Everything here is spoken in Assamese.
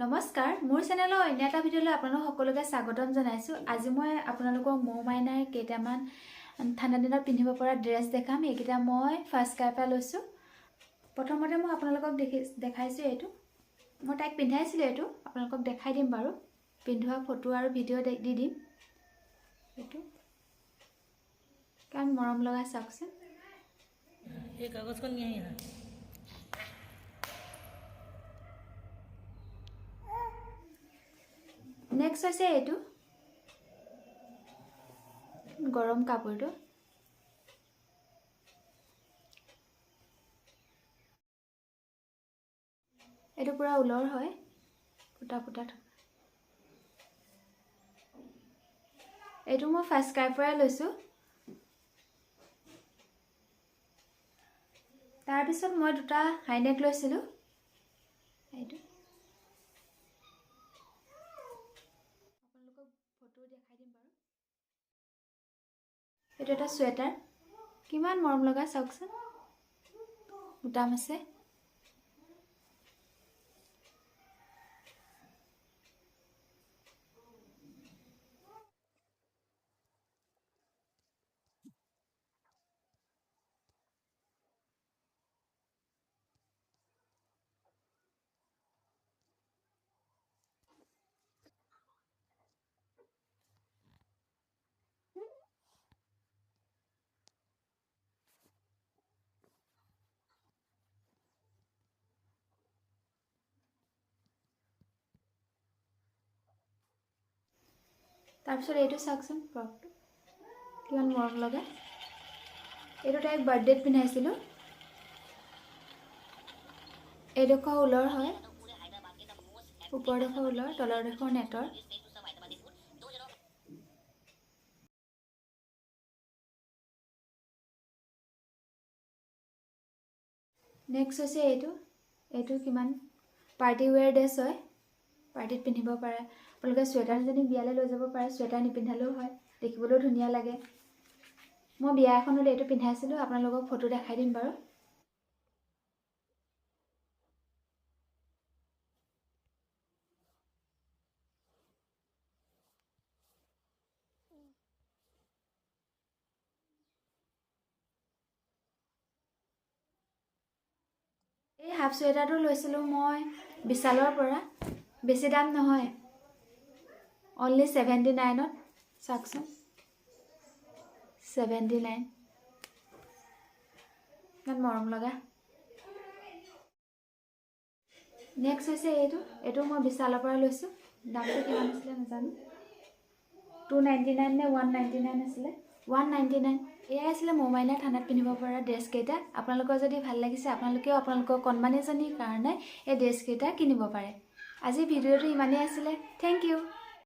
নমস্কাৰ মোৰ চেনেলৰ অন্য এটা ভিডিঅ'লৈ আপোনালোক সকলোকে স্বাগতম জনাইছোঁ। আজি মই আপোনালোকক মৌ মাইনাৰ কেইটামান ঠাণ্ডা দিনত পিন্ধিব পৰা ড্ৰেছ দেখাম। এইকেইটা মই ফাৰ্ষ্ট ক্ৰাইৰ পৰা লৈছোঁ। প্ৰথমতে মই আপোনালোকক দেখাইছোঁ এইটো। মই তাইক পিন্ধাইছিলোঁ এইটো। আপোনালোকক দেখাই দিম বাৰু। পিন্ধোৱা ফটো আৰু ভিডিঅ' দি দিম। এইটো কাৰণ মৰম লগা চাওকচোন। ये कागज कौन नहीं है यहाँ? নেক্সট হৈছে এইটো গৰম কাপোৰটো। এইটো পুৰা ঊলৰ হয়, ফুটা ফুটা থকা। এইটো মই ফাৰ্ষ্ট ক্ৰাইৰ পৰাই লৈছোঁ। তাৰপিছত মই দুটা হাইনেক লৈছিলোঁ। এইটো আপোনালোকক ফটো দেখাই দিম বাৰু। এইটো এটা চুৱেটাৰ, কিমান মৰম লগা চাওকচোন, বুটাম আছে। তাৰপিছত এইটো চাওকচোন, ফ্ৰকটো কিমান মৰম লগা। এইটো তাইক বাৰ্থডেত পিন্ধাইছিলোঁ। এইডোখৰ ঊলৰ হয়, ওপৰডোখৰ ঊলৰ, তলৰডোখৰ নেটৰ। নেক্সট হৈছে এইটো কিমান পাৰ্টি ৱেৰ ড্ৰেছ হয়, পাৰ্টিত পিন্ধিব পাৰে। আপোনালোকে চুৱেটাৰজনী বিয়ালৈ লৈ যাব পাৰে, চুৱেটাৰ নিপিন্ধালেও হয়, দেখিবলৈও ধুনীয়া লাগে। মই বিয়া এখনত এইটো পিন্ধাইছিলোঁ, আপোনালোকক ফটো দেখাই দিম বাৰু। এই হাফ চুৱেটাৰটো লৈছিলোঁ মই বিশালৰ পৰা, বেছি দাম নহয়, অনলি 79ত। চাওকচোন, 79, ইমান মৰম লগা। নেক্সট হৈছে এইটো মই বিশালৰ পৰা লৈছোঁ। দামটো কিমান আছিলে নাজানো, 299 নে 199 আছিলে, 199। এয়াই আছিলে মৌ মাইনাৰ ঠাণ্ডাত পিন্ধিব পৰা ড্ৰেছকেইটা। আপোনালোকৰ যদি ভাল লাগিছে, আপোনালোকেও আপোনালোকৰ কণমানিজনীৰ কাৰণে এই ড্ৰেছকেইটা কিনিব পাৰে। আজি ভিডিঅ'টো ইমানেই আছিলে। Thank U.